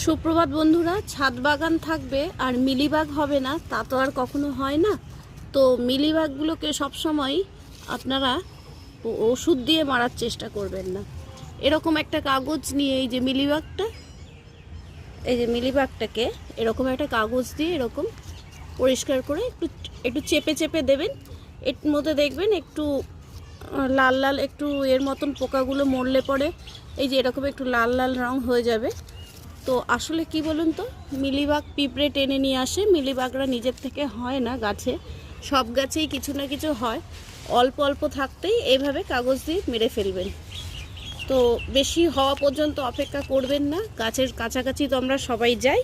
সুপ্রভাত বন্ধুরা। ছাদ বাগান থাকবে আর মিলিবাগ হবে না তা তো আর কখনো হয় না। তো মিলিবাগগুলোকে সবসময় আপনারা ওষুধ দিয়ে মারার চেষ্টা করবেন না। এরকম একটা কাগজ নিয়ে এই যে মিলিবাগটাকে এরকম একটা কাগজ দিয়ে এরকম পরিষ্কার করে একটু একটু চেপে চেপে দেবেন। এর মধ্যে দেখবেন একটু লাল লাল একটু এর মতন পোকাগুলো মরলে পরে এই যে এরকম একটু লাল লাল রং হয়ে যাবে। তো আসলে কি বলুন তো, মিলিবাগ পিঁপড়ে টেনে নিয়ে আসে। মিলিবাগরা নিজের থেকে হয় না গাছে, সব গাছেই কিছু না কিছু হয়। অল্প অল্প থাকতেই এইভাবে কাগজ দিয়ে মেরে ফেলবেন। তো বেশি হওয়া পর্যন্ত অপেক্ষা করবেন না, গাছের কাছাকাছি তো আমরা সবাই যাই।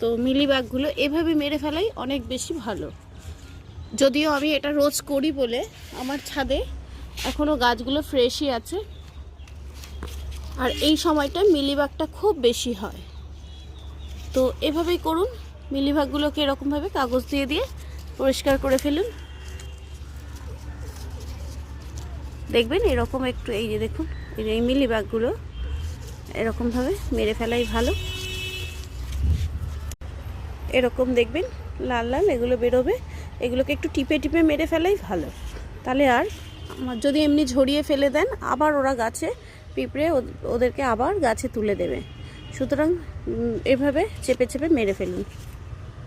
তো মিলিবাগগুলো এভাবে মেরে ফেলাই অনেক বেশি ভালো। যদিও আমি এটা রোজ করি বলে আমার ছাদে এখনও গাছগুলো ফ্রেশই আছে। আর এই সময়টা মিলিবাগটা খুব বেশি হয়। তো এভাবেই করুন, মিলিবাগগুলোকে এরকমভাবে কাগজ দিয়ে দিয়ে পরিষ্কার করে ফেলুন। দেখবেন এরকম একটু এই যে দেখুন এই মিলিবাগগুলো এরকমভাবে মেরে ফেলাই ভালো। এরকম দেখবেন লাল লাল এগুলো বেরোবে, এগুলোকে একটু টিপে টিপে মেরে ফেলাই ভালো। তাহলে আর যদি এমনি ঝরিয়ে ফেলে দেন আবার ওরা গাছে পিঁপড়ে ওদেরকে আবার গাছে তুলে দেবে। সুতরাং এভাবে চেপে চেপে মেরে ফেলুন।